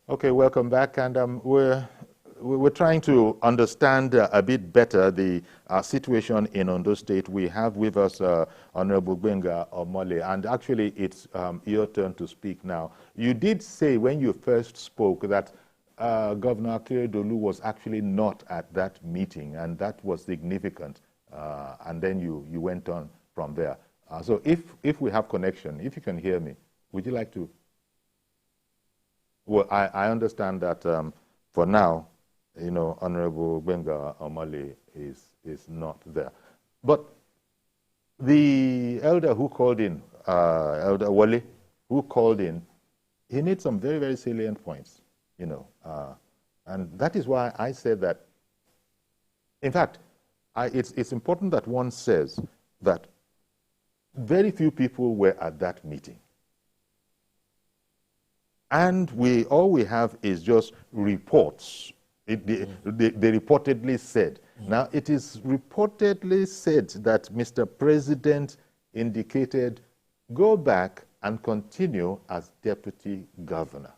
Okay, welcome back, and we're trying to understand a bit better the situation in Ondo State. We have with us Honorable Gbenga Omole, and actually it's your turn to speak now. You did say when you first spoke that Governor Akeredolu was actually not at that meeting, and that was significant. And then you went on from there. So if we have connection, if you can hear me, would you like to? Well, I understand that for now, you know, Honorable Gbenga Omole is not there. But the elder who called in, Elder Wale, who called in, he made some very, very salient points, you know. And that is why I said that, in fact, it's important that one says that very few people were at that meeting. And all we have is just reports. They reportedly said. Now, it is reportedly said that Mr. President indicated, go back and continue as deputy governor.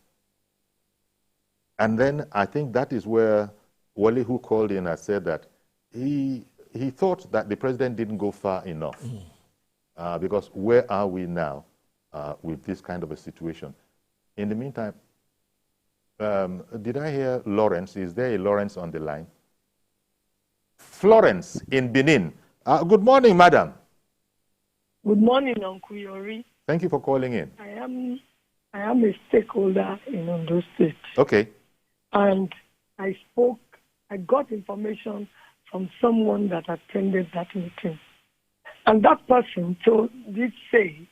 And then I think that is where Wale, who called in, has said that he thought that the president didn't go far enough. Because where are we now with this kind of a situation? In the meantime, did I hear Lawrence? Is there a Lawrence on the line? Florence in Benin. Good morning, madam. Good morning, Uncle Yori. Thank you for calling in. I am a stakeholder in Ondo State. Okay. And I got information from someone that attended that meeting. And that person did say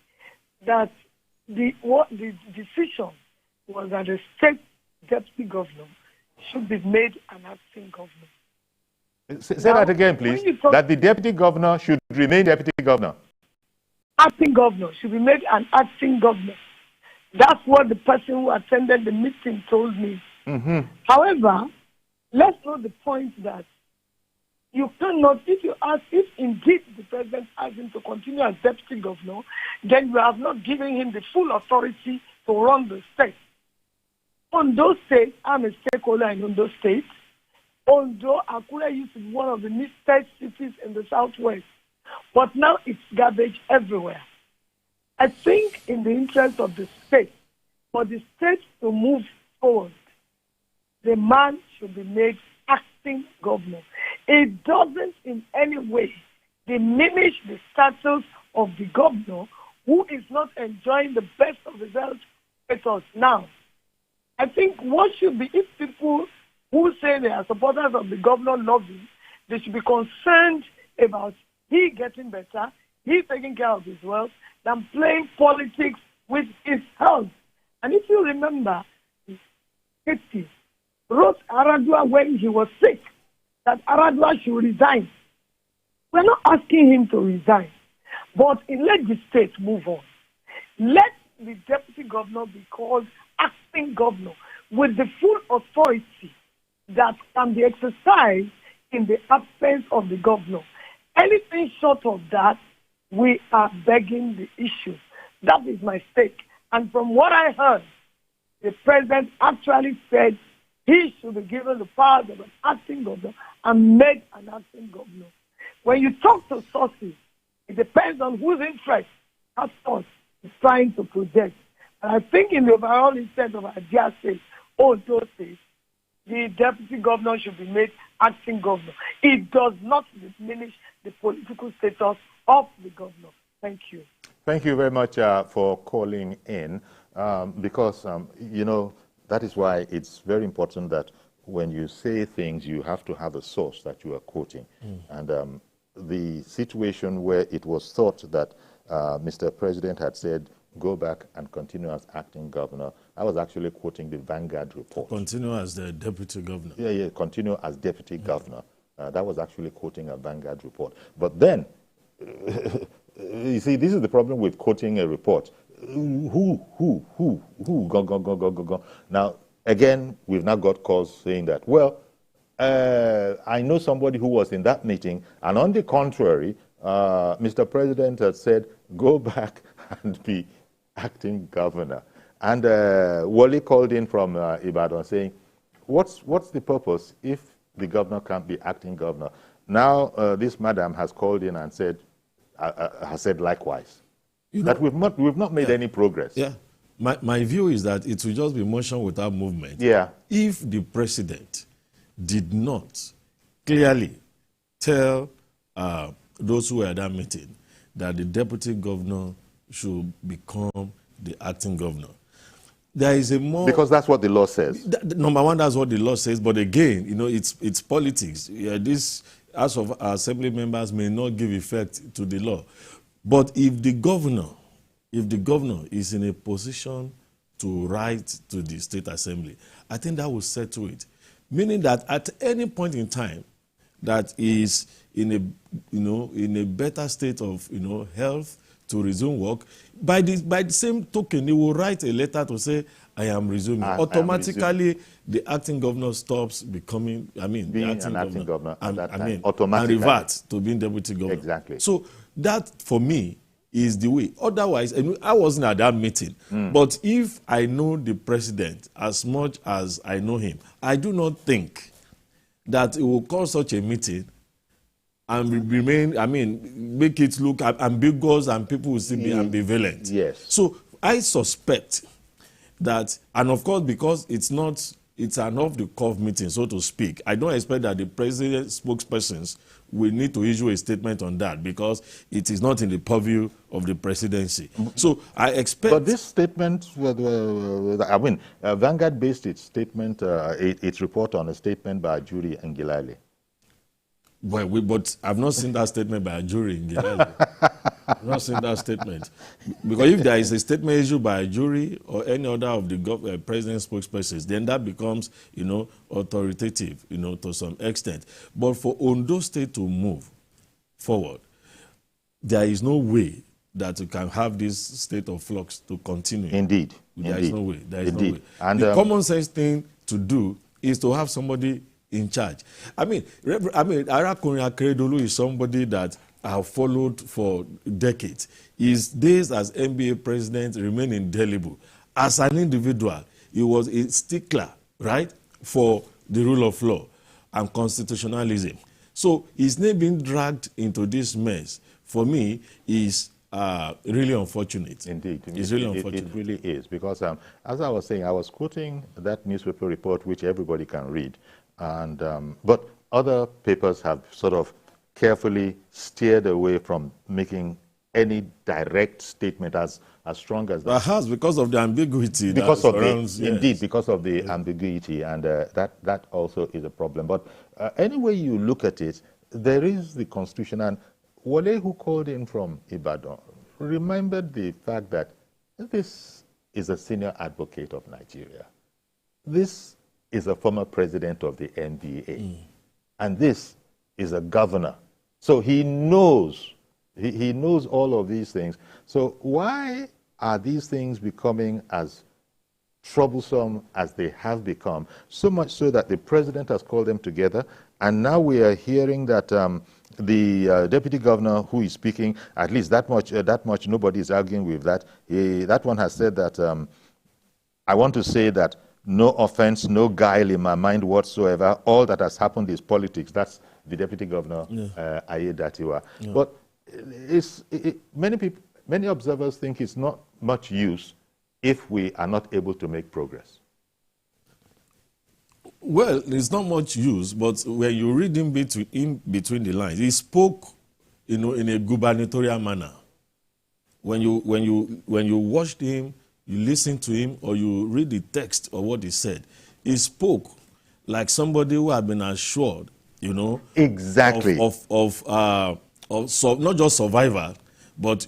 that the decision was that the state deputy governor should be made an acting governor. Say that again, please. That the deputy governor should remain deputy governor. Acting governor should be made an acting governor. That's what the person who attended the meeting told me. However, let's note the point that you cannot, if indeed the president asked him to continue as deputy governor, then you have not given him the full authority to run the state. Ondo State, I'm a stakeholder in Ondo State. Ondo, Akure used to be one of the neatest cities in the southwest, but now it's garbage everywhere. I think in the interest of the state, for the state to move forward, the man should be made acting governor. It doesn't in any way diminish the status of the governor who is not enjoying the best of his health status now. I think what should be, if people who say they are supporters of the governor love him, they should be concerned about he getting better, he taking care of his wealth, than playing politics with his health. And if you remember, he wrote Aradua when he was sick, that Aradua should resign. We're not asking him to resign, but let the state move on. Let the deputy governor be called acting governor with the full authority that can be exercised in the absence of the governor. Anything short of that, we are begging the issue. That is my stake. And from what I heard, the president actually said he should be given the powers of an acting governor and made an acting governor. When you talk to sources, it depends on whose interest that source is trying to project. And I think in the overall interest of Adia State, Ondo State, the deputy governor should be made acting governor. It does not diminish the political status of the governor. Thank you. Thank you very much for calling in, because, you know, that is why it's very important that when you say things, you have to have a source that you are quoting. And the situation where it was thought that Mr. President had said, go back and continue as acting governor, I was actually quoting the Vanguard report. Continue as the deputy governor. Yeah, continue as deputy governor. That was actually quoting a Vanguard report. But then, you see, this is the problem with quoting a report. Who, go. Now, again, we've now got calls saying that, well, I know somebody who was in that meeting, and on the contrary, Mr. President had said, go back and be acting governor. And Wally called in from Ibadan saying, what's the purpose if the governor can't be acting governor? Now this madam has called in and said likewise. That we've not made any progress. Yeah. My view is that it will just be motion without movement. Yeah. If the president did not clearly tell those who were at that meeting that the deputy governor should become the acting governor. There is a more... Because that's what the law says. Number one, that's what the law says. But again, it's politics. Yeah, this House of Assembly members may not give effect to the law. But if the governor is in a position to write to the State Assembly, I think that will settle it. Meaning that at any point in time that is in a better state of health to resume work, by the same token, he will write a letter to say, I am resuming. Automatically, the acting governor stops becoming, being an acting governor at that time. And revert to being deputy governor. Exactly. So that, for me, is the way. Otherwise, I wasn't at that meeting. But if I know the president as much as I know him, I do not think that it will call such a meeting and remain, make it look ambiguous and people will still be ambivalent. Yes. So I suspect that, and of course, because it's an off-the-cuff meeting, so to speak, I don't expect that the president's spokespersons will need to issue a statement on that because it is not in the purview of the presidency. So I expect... But this statement, Vanguard based its statement, its report on a statement by Jury and Gilali. Well, but I've not seen that statement by a jury in Gilali. I've not seen that statement. Because if there is a statement issued by a jury or any other of the president's spokespersons, then that becomes, authoritative, to some extent. But for Ondo State to move forward, there is no way that you can have this state of flux to continue. Indeed. There is no way. There is Indeed. no way. And the common sense thing to do is to have somebody in charge. Arakunrin Akeredolu is somebody that I have followed for decades. His days as NBA president remain indelible. As an individual, he was a stickler, right, for the rule of law and constitutionalism. So his name being dragged into this mess, for me, is really unfortunate. Indeed. It's really unfortunate. It really is, because as I was saying, I was quoting that newspaper report, which everybody can read. And but other papers have sort of carefully steered away from making any direct statement as strong as that. Perhaps because of the ambiguity. Because of the ambiguity, and that also is a problem. But any way you look at it, there is the Constitution, and Wale, who called in from Ibadan, remembered the fact that this is a senior advocate of Nigeria. This is a former president of the NBA. And this is a governor. So he knows, he knows all of these things. So why are these things becoming as troublesome as they have become? So much so that the president has called them together. And now we are hearing that the deputy governor who is speaking, at least that much nobody is arguing with that. That one has said that, I want to say that no offense, no guile in my mind whatsoever. All that has happened is politics. That's the deputy governor, Ayedatiwa. Yeah. But many observers think it's not much use if we are not able to make progress. Well, it's not much use, but when you read in between the lines, he spoke, in a gubernatorial manner. When you watched him, you listen to him, or you read the text of what he said, he spoke like somebody who had been assured, exactly of not just survival, but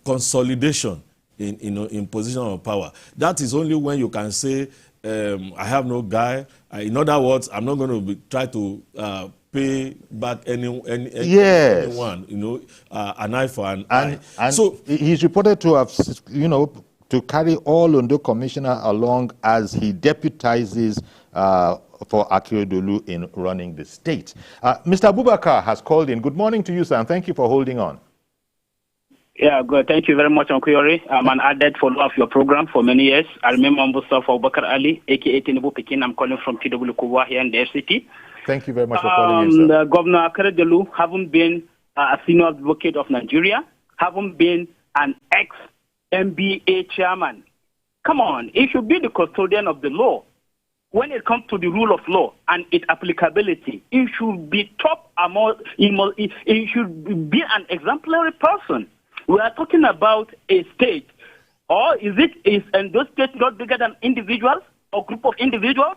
consolidation in position of power. That is only when you can say, I have no guy. In other words, I'm not going to try to pay back anyone, an eye for an eye. And so he's reported to have, to carry all Ondo commissioner along as he deputizes for Akeredolu in running the state. Mr. Abubakar has called in. Good morning to you, sir, and thank you for holding on. Yeah, good. Thank you very much, Uncle Yori. I'm an added follower of your program for many years. I remember Mustafa Bakar Ali, a.k.a. Tinubu Pekin. I'm calling from TW Kubwa here in the FCT. Thank you very much for calling in, sir. Governor Akeredolu, haven't been a senior advocate of Nigeria, haven't been an ex-MBA chairman. Come on, he should be the custodian of the law. When it comes to the rule of law and its applicability, it should be top among, it should be an exemplary person. We are talking about a state, or is those states not bigger than individuals or group of individuals?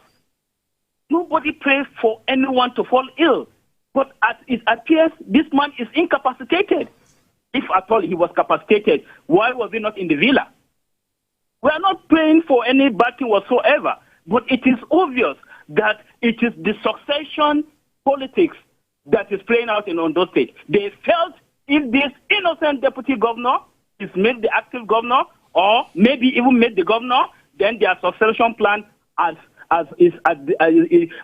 Nobody prays for anyone to fall ill, but as it appears, this man is incapacitated. If at all he was capacitated, why was he not in the villa? We are not praying for any bad thing whatsoever, but it is obvious that it is the succession politics that is playing out in Ondo State. They felt if this innocent deputy governor is made the active governor, or maybe even made the governor, then their succession plan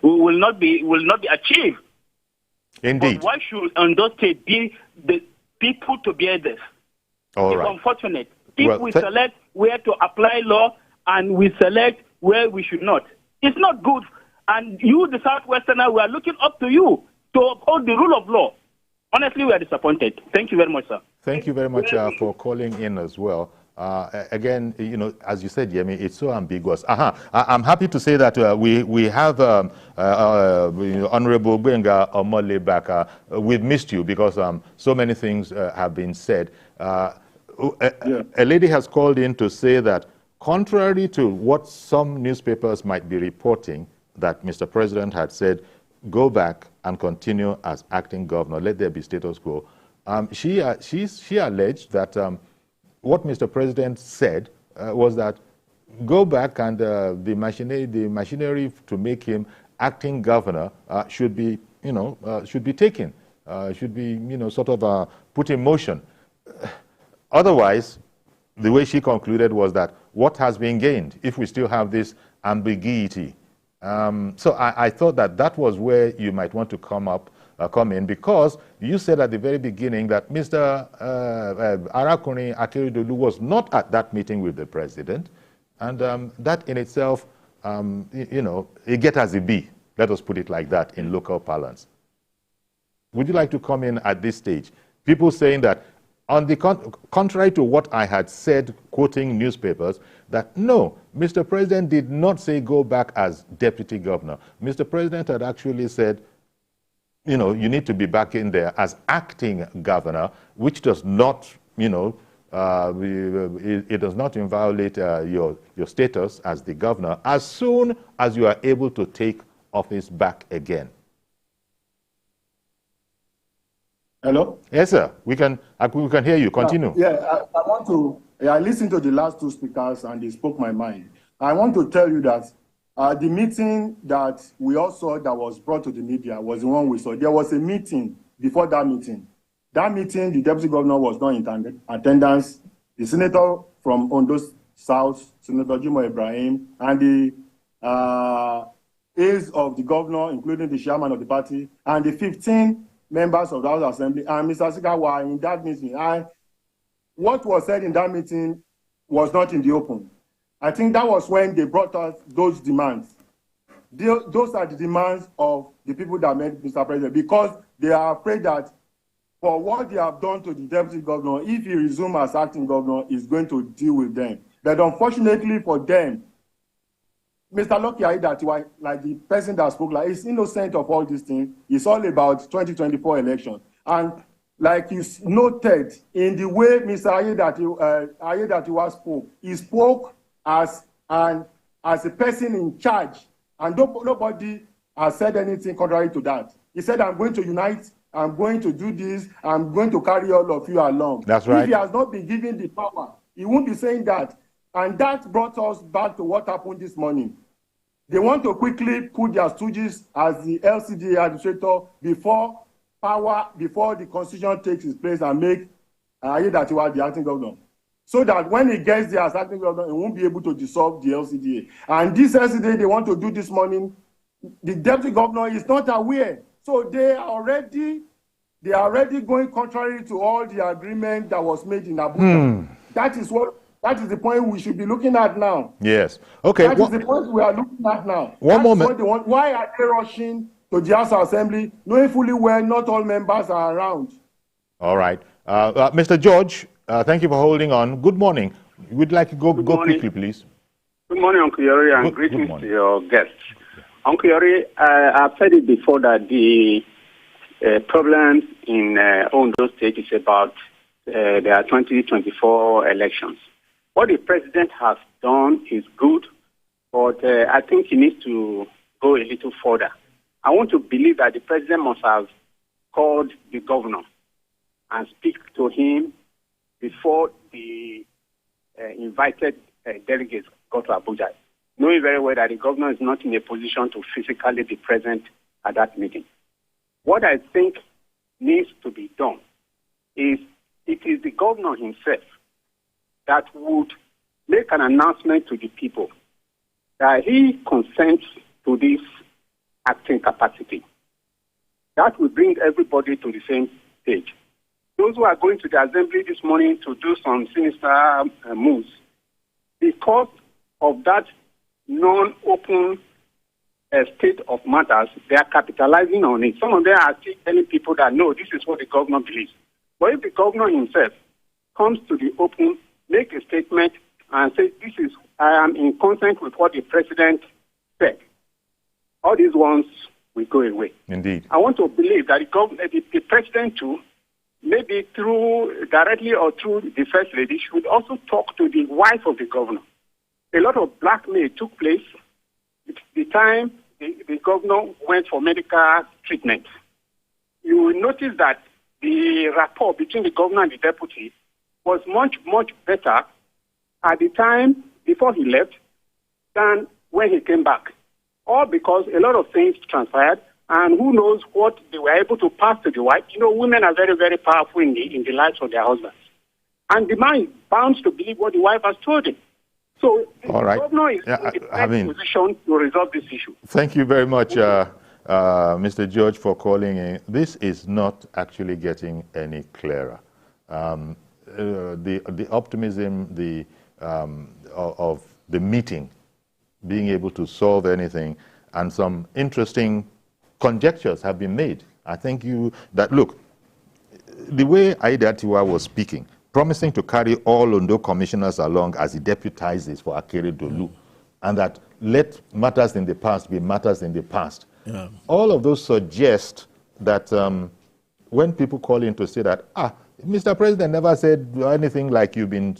will not be achieved. Indeed. But why should Ondo State be the people to bear this? All right. It's unfortunate. If we select where to apply law and we select where we should not, it's not good. And you, the Southwesterner, we are looking up to you to uphold the rule of law. Honestly, we are disappointed. Thank you very much, sir. Thank you very much for calling in as well. Again, you know, as you said, Yemi, it's so ambiguous. I'm happy to say that we have Honorable Gbenga Omole back. We've missed you because so many things have been said. A lady has called in to say that contrary to what some newspapers might be reporting, that Mr. President had said, go back and continue as acting governor, let there be status quo. She alleged that what Mr. President said was that go back and the machinery to make him acting governor should be taken, should be, sort of put in motion. Otherwise, the way she concluded was that what has been gained if we still have this ambiguity? So I thought that was where you might want to come in, because you said at the very beginning that Mr. Arakuni Akeredolu was not at that meeting with the president, and that in itself, it get as it be. Let us put it like that in local parlance. Would you like to come in at this stage? People saying that, on the contrary to what I had said, quoting newspapers, that no, Mr. President did not say go back as deputy governor. Mr. President had actually said, you need to be back in there as acting governor, which does not, it does not inviolate your status as the governor as soon as you are able to take office back again. Hello? Yes, sir. We can hear you. Continue. I listened to the last two speakers and they spoke my mind. I want to tell you that the meeting that we all saw that was brought to the media was the one we saw. There was a meeting before that meeting. That meeting, the deputy governor was not in attendance. The senator from Ondo South, Senator Jimo Ibrahim, and the aides of the governor, including the chairman of the party, and the 15 members of the House Assembly, and Mr. Sika were in that meeting. And what was said in that meeting was not in the open. I think that was when they brought us those demands. Those are the demands of the people that met Mr. President, because they are afraid that for what they have done to the deputy governor, if he resumes as acting governor, he's going to deal with them. But unfortunately for them, Mr. Lucky Aiyedatiwa, like the person that spoke, like, is innocent of all these things. It's all about 2024 election. And like you noted, in the way Mr. Aiyedatiwa spoke, he spoke as a person in charge, and nobody has said anything contrary to that. He said, I'm going to unite, I'm going to do this, I'm going to carry all of you along. That's right. If he has not been given the power, he won't be saying that. And that brought us back to what happened this morning. They want to quickly put their stooges as the LCDA administrator before the constitution takes its place and make Aiyedatiwa the acting governor. So that when he gets there as acting governor, he won't be able to dissolve the LCDA. And this LCDA they want to do this morning, the deputy governor is not aware. So they They are already going contrary to all the agreement that was made in Abuja. That is the point we should be looking at now. Yes. Okay. That is the point we are looking at now. One moment. What they want. Why are they rushing to the House Assembly, knowing fully well not all members are around? All right. Mr. George, thank you for holding on. Good morning. We'd like to go quickly, please. Good morning, Uncle Yori, and greetings to your guests. Uncle Yori, I've said it before that the problems in Ondo State is about their 2024 elections. What the president has done is good, but I think he needs to go a little further. I want to believe that the president must have called the governor and speak to him before the invited delegates go to Abuja, knowing very well that the governor is not in a position to physically be present at that meeting. What I think needs to be done is it is the governor himself that would make an announcement to the people that he consents to this acting capacity. That will bring everybody to the same page. Those who are going to the assembly this morning to do some sinister moves, because of that non-open state of matters, they are capitalizing on it. Some of them are still telling people that, no, this is what the governor believes. But if the governor himself comes to the open, make a statement, and say, I am in consent with what the president said, all these ones will go away. Indeed. I want to believe that the president too, maybe directly or through the first lady, should also talk to the wife of the governor. A lot of blackmail took place the time the governor went for medical treatment. You will notice that the rapport between the governor and the deputy was much, much better at the time before he left than when he came back. All because a lot of things transpired, and who knows what they were able to pass to the wife. You know, women are very, very powerful in the lives of their husbands. And the man is bound to believe what the wife has told him. So the governor is in the best position to resolve this issue. Thank you very much, Mr. George, for calling in. This is not actually getting any clearer. The optimism of the meeting being able to solve anything, and some interesting conjectures have been made. I think look, the way Aida Tiwa was speaking, promising to carry all Ondo commissioners along as he deputizes for Akere Dolu, and that let matters in the past be matters in the past. Yeah. All of those suggest that when people call in to say that, Mr. President never said anything like you've been,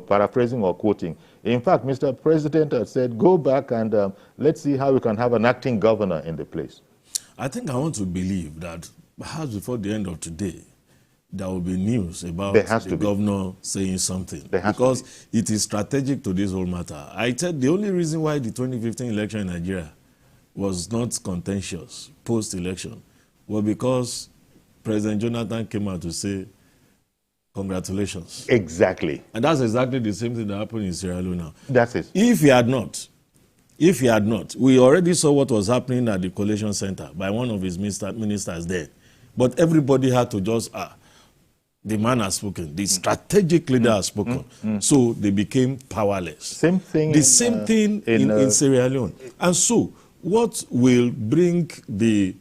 paraphrasing or quoting. In fact, Mr. President has said, go back and let's see how we can have an acting governor in the place. I think I want to believe that perhaps before the end of today, there will be news about the governor saying something, because it is strategic to this whole matter. I said the only reason why the 2015 election in Nigeria was not contentious post-election was because President Jonathan came out to say, congratulations. Exactly. And that's exactly the same thing that happened in Sierra Leone now. That's it. If he had not, we already saw what was happening at the Collation Center by one of his ministers there. But everybody had to just, the man has spoken. The strategic leader has spoken. So they became powerless. Same thing. The same thing in Sierra Leone. And so what will bring the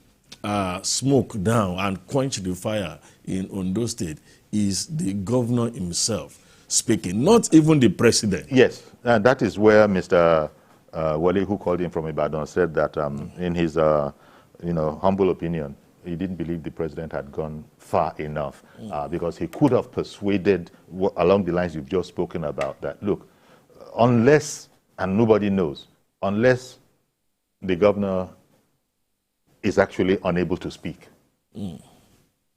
smoke down and quench the fire in Ondo State is the governor himself speaking, not even the president. Yes, and that is where Mr. Wale, who called in from Ibadan, said that in his humble opinion, he didn't believe the president had gone far enough because he could have persuaded along the lines you've just spoken about that, look, unless, and nobody knows, unless the governor is actually unable to speak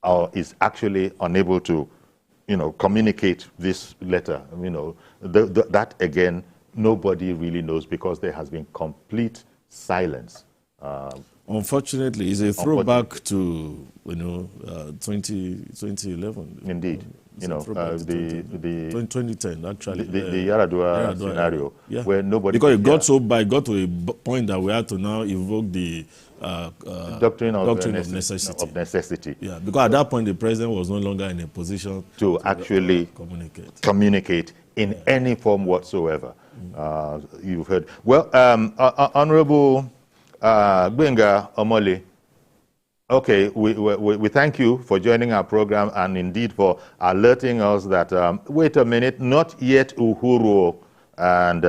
or is actually unable to, communicate this letter, that again, nobody really knows because there has been complete silence. Unfortunately, it's a throwback to 2011. Indeed. you know, the 2010 actually. The Yaradua scenario, where nobody... Because it got to a point that we had to now evoke the doctrine of necessity. Yeah, because at that point the president was no longer in a position to actually communicate in any form whatsoever. You've heard. Well, Honorable Gbenga Omole, okay, we thank you for joining our program and indeed for alerting us that, wait a minute, not yet Uhuru, and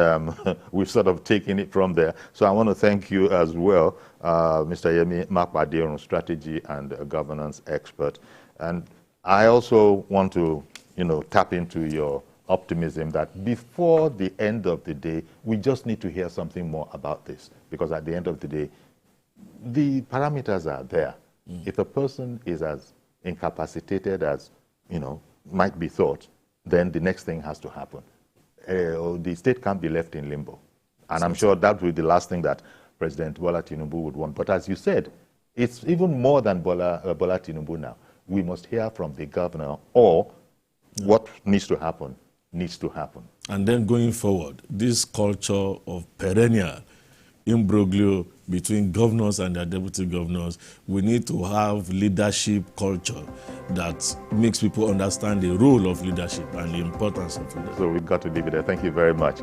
we've sort of taken it from there. So I want to thank you as well, Mr. Yemi Makpadirun, strategy and governance expert. And I also want to, you know, tap into your optimism that before the end of the day, we just need to hear something more about this, because at the end of the day, the parameters are there. If a person is as incapacitated as, you know, might be thought, then the next thing has to happen. The state can't be left in limbo. And I'm sure that will be the last thing that President Bola Tinubu would want. But as you said, it's even more than Bola Tinubu now. We must hear from the governor, or what needs to happen needs to happen. And then going forward, this culture of perennial imbroglio between governors and their deputy governors, we need to have leadership culture that makes people understand the role of leadership and the importance of leadership. So we've got to leave it there. Thank you very much.